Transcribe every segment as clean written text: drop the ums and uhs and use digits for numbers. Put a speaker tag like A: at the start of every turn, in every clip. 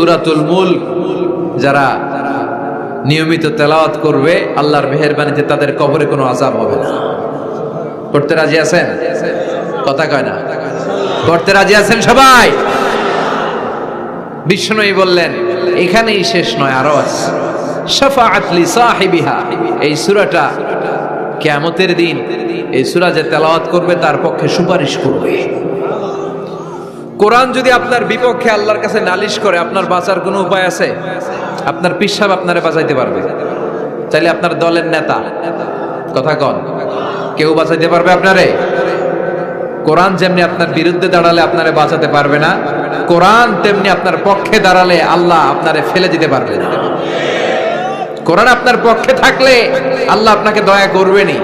A: সূরাতুল মুলক যারা নিয়মিত তেলাওয়াত করবে আল্লাহর মেহেরবানিতে তাদের কবরে কোনো আযাব হবে না। পড়তে রাজি আছেন? কথা কয় না। পড়তে রাজি আছেন সবাই? বিষ্ণুই বললেন এখানেই শেষ নয়, আরো আছে। শাফাআত লি সাহিবিহা, এই সূরাটা কিয়ামতের দিন এই সূরা যে তেলাওয়াত করবে তার পক্ষে সুপারিশ করবে। কোরআন যদি আপনার বিপক্ষে আল্লাহর কাছে নালিশ করে, আপনার বাঁচার কোনো উপায় আছে? আপনার পীর সাহেব আপনারে বাঁচাইতে পারবে? চাইলে আপনার দলের নেতা, কথা কন, কেউ বাঁচাইতে পারবে আপনারে? কোরআন যেমনি আপনার বিরুদ্ধে দাঁড়ালে আপনারে বাঁচাতে পারবে না, কোরআন তেমনি আপনার পক্ষে দাঁড়ালে আল্লাহ আপনারে ফেলে দিতে পারবে না। কোরআন আপনার পক্ষে থাকলে আল্লাহ আপনাকে দয়া করবেনই।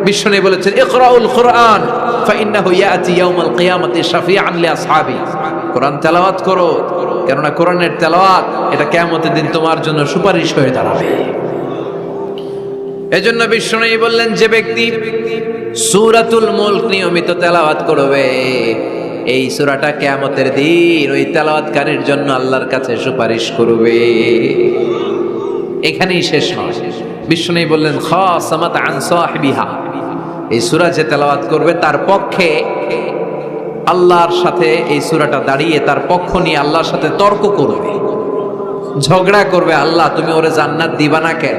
A: বিশ্বনবী বলেছেন ইকরাউল কোরআন ফাইন্নাহু ইয়াতি ইয়াউমাল কিয়ামাতি শাফিআন লিআসহাবি, কোরআন তেলাওয়াত করো, কেননা কোরআনের তেলাওয়াত এটা কিয়ামতের দিন তোমার জন্য সুপারিশ হয়ে দাঁড়াবে। এজন্য বিশ্বনবী বললেন যে ব্যক্তি সূরাতুল মুলক নিয়মিত তেলাওয়াত করবে, এই সূরাটা কিয়ামতের দিন ওই তেলাওয়াতকারীর জন্য আল্লাহর কাছে সুপারিশ করবে। এখানেই শেষ নয়, বিশ্বনবী বললেন খাসামাত আন সাহিবিহা, এই সূরা যে তেলাওয়াত করবে তার পক্ষে আল্লাহর সাথে এই সূরাটা দাঁড়িয়ে তার পক্ষ নিয়ে আল্লাহর সাথে তর্ক করবে, ঝগড়া করবে। আল্লাহ তুমি ওরে জান্নাত দিবা না কেন?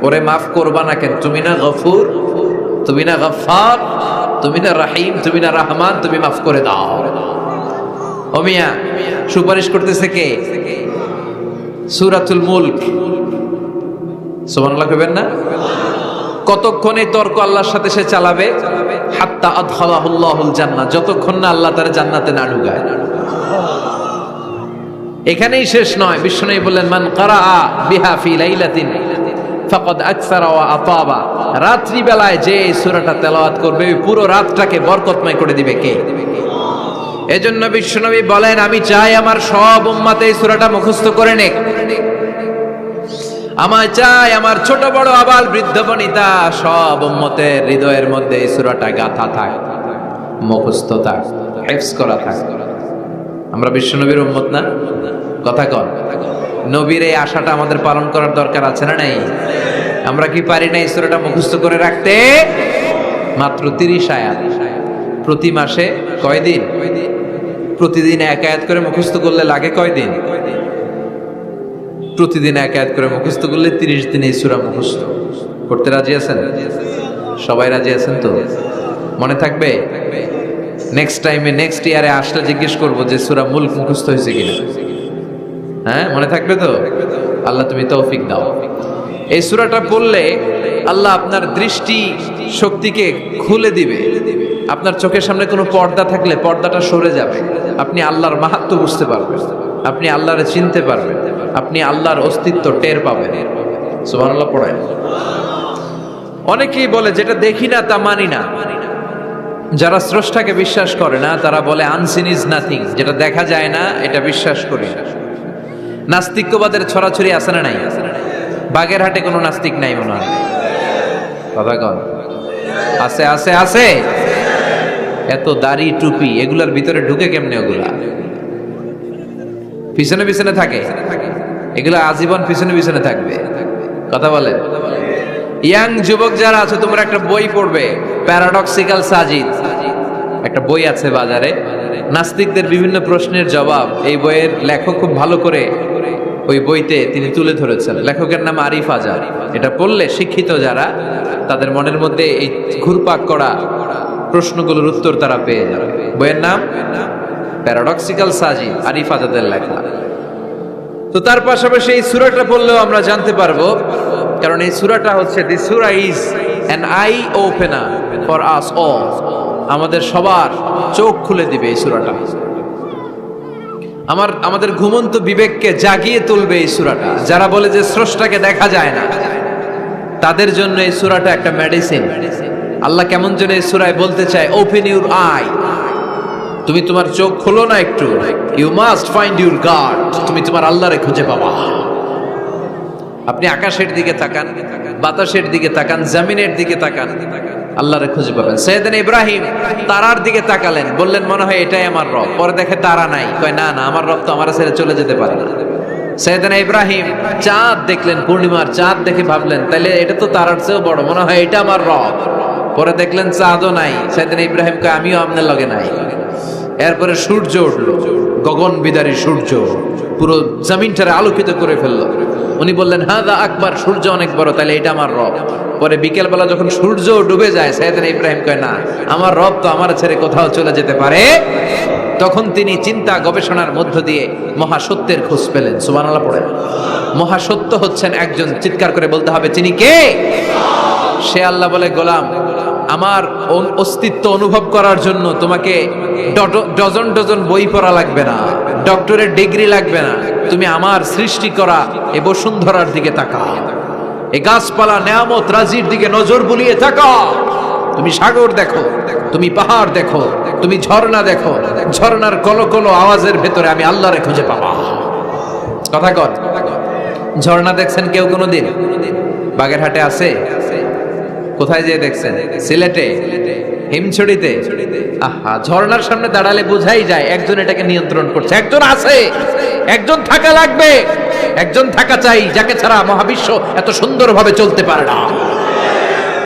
A: ওরে মাফ করবা না কেন? তুমি না গফুর, তুমি না গফফার, তুমি না রহিম, তুমি না রহমান, তুমি মাফ করে দাও। ও মিয়া, সুপারিশ করতেছে কে? সূরাতুল মুলক। সুবহানাল্লাহ কইবেন না? কতক্ষণ এই তর্ক আল্লাহর সাথে সে চালাবে? হাত্তা আদখালাহুল্লাহুল জান্নাহ, যতক্ষণ না আল্লাহ তার জান্নাতে না ঢুকায়। এখানেই শেষ নয়, বিশ্বনবী বললেন মান কারাআ বিহা ফি লাইলাতিন ফাকাদ আকসারা ওয়া আতাবা, রাত্রি বেলায় যে এই সূরাটা তেলাওয়াত করবে ওই পুরো রাতটাকে বরকতময় করে দিবে কে? এজন্য বিশ্বনবী বলেন আমি চাই আমার সব উম্মত এই সূরাটা মুখস্থ করে নেক। আমার চাই আমার ছোট বড় আবাল বৃদ্ধ বনিতা সব উম্মতের হৃদয়ের মধ্যে এই সূরাটা গাঁথা থাক, মুখস্থ থাক, হিফজ করা থাক। আমরা বিশ্বনবীর উম্মত না? কথা কন। নবীর এই আশাটা আমাদের পালন করার দরকার আছে না নাই? আমরা কি পারি না এই সূরাটা মুখস্থ করে রাখতে? মাত্র 30 আয়াত, প্রতি মাসে কয়দিন? প্রতিদিন এক আয়াত করে মুখস্থ করলে লাগে কয়দিন? প্রতিদিন এক আয়াত করে মুখস্থ করলে 30 দিনে এই সূরা মুখস্থ করতে রাজি আছেন? সবাই রাজি আছেন তো? মনে থাকবে? নেক্সট টাইমে নেক্সট ইয়ারে আসলে জিজ্ঞেস করবো যে সূরা মুলক মুখস্থ হয়েছে কিনা। হ্যাঁ, মনে থাকবে তো? আল্লাহ তুমি তৌফিক দাও। এই সূরাটা পড়লে আল্লাহ আপনার দৃষ্টি শক্তিকে খুলে দিবে। আপনার চোখের সামনে কোনো পর্দা থাকলে পর্দাটা সরে যাবে, আপনি আল্লাহর মাহাত্ম্য বুঝতে পারবেন, আপনি আল্লাহরে চিনতে পারবেন, আপনি আল্লাহর অস্তিত্ব টের পাবেন। সুবহানাল্লাহ পড়েন। অনেকেই বলে যেটা দেখি না তা মানি না। যারা স্রষ্টাকে বিশ্বাস করে না তারা বলে আনসিন ইজ নাথিং, যেটা দেখা যায় না এটা বিশ্বাস করি না। নাস্তিক্যবাদের ছড়াছড়ি আছে না নাই? বাগেরহাটে কোনো নাস্তিক নাই মনে হয়? কথা কন। আছে আছে আছে। এত দাড়ি টুপি এগুলার ভিতরে ঢুকে কেমনে? ওগুলা পিছনে পিছনে থাকে, এগুলা আজীবন পিছনে পিছনে থাকবে। কথা বলেন। ইয়াং যুবক যারা আছে তোমরা একটা বই পড়বে, প্যারাডক্সিক্যাল সাজিদ, একটা বই আছে বাজারে, নাস্তিকদের বিভিন্ন প্রশ্নের জবাব। এই বইয়ের লেখক খুব ভালো করে ওই বইতে তিনি তুলে ধরেছেন। লেখকের নাম আরিফ আজাদ। এটা পড়লে শিক্ষিত যারা তাদের মনের মধ্যে এই ঘুরপাক করা প্রশ্নগুলোর উত্তর তারা পেয়ে যাবে। বইয়ের নাম প্যারাডক্সিক্যাল সাজিদ, আরিফ আজাদের লেখা। তো তার পাশাপাশি এই সূরাটা পড়লেও আমরা জানতে পারবো, কারণ এই সূরাটা হচ্ছে দি সূরা is an eye opener for us all, আমাদের সবার চোখ খুলে দিবে এই সূরাটা। আমাদের ঘুমন্ত বিবেককে জাগিয়ে তুলবে এই সূরাটা। যারা বলে যে স্রষ্টাকে দেখা যায় না তাদের জন্য এই সূরাটা একটা মেডিসিন। আল্লাহ কেমন যেন এই সূরায় বলতে চায় ওপেন ইউর আই, তুমি তোমার চোখ খোলো না একটু, you must find your god, তুমি তোমার আল্লাহরে খুঁজে পাবা। আপনি আকাশের দিকে তাকান, বাতাসের দিকে তাকান, জমিনের দিকে তাকান, আল্লাহরে খুঁজে পাবেন। সাইয়েদনা ইব্রাহিম তারার দিকে তাকালেন, বললেন মনে হয় এটাই আমার রব। পরে দেখে তারা নাই, কয় না না, আমার রব তো আমার ছেড়ে চলে যেতে পারে না। সাইয়েদনা ইব্রাহিম চাঁদ দেখলেন, পূর্ণিমার চাঁদ দেখে ভাবলেন তাইলে এটা তো তারার চেয়েও বড়, মনে হয় এটা আমার রব। পরে দেখলেন চাঁদও নাই। সাইয়েদনা ইব্রাহিম কয় আমিও আপনার লগে নাই। এরপরে সূর্য উঠলো, গগন বিদারী সূর্য পুরো জমিনটারে আলোকিত করে ফেললো। উনি বললেন হাদা আকবার, সূর্য অনেক বড়, তাহলে এটা আমার রব। পরে বিকেল বেলা যখন সূর্য ডুবে যায়, সাইয়েদনা ইব্রাহিম কয় না, আমার রব তো আমার ছেড়ে কোথাও চলে যেতে পারে। তখন তিনি চিন্তা গবেষণার মধ্য দিয়ে মহাসত্যের খোঁজ পেলেন। সুবহানাল্লাহ পড়েন। মহাসত্য হচ্ছেন একজন, চিৎকার করে বলতে হবে তিনি কে? সে আল্লাহ বলে গোলাম, আমার অস্তিত্ব অনুভব করার জন্য তোমাকে ডজন ডজন বই পড়া লাগবে না, ডক্টরের ডিগ্রি লাগবে না। তুমি আমার সৃষ্টি করা এ বসুন্ধরার দিকে তাকাও, এই গাছপালা নেয়ামত রাজির দিকে নজর বুলিয়ে তাকাও। তুমি সাগর দেখো, তুমি পাহাড় দেখো, তুমি ঝর্ণা দেখো, ঝর্ণার কলকলো আওয়াজের ভেতরে আমি আল্লাহরে খুঁজে পাবা। কথা কর, ঝর্ণা দেখছেন কেউ কোনোদিন? বাগেরহাটে আছে? কোথায় যেয়ে দেখছেন? সিলেটে, হিমছড়িতে। আহা, ঝর্ণার সামনে দাঁড়ালে বোঝাই যায় একজন এটাকে নিয়ন্ত্রণ করছে, একজন আছে, একজন থাকা লাগবে, একজন থাকা চাই, যাকে ছাড়া মহাবিশ্ব এত সুন্দরভাবে চলতে পারে না।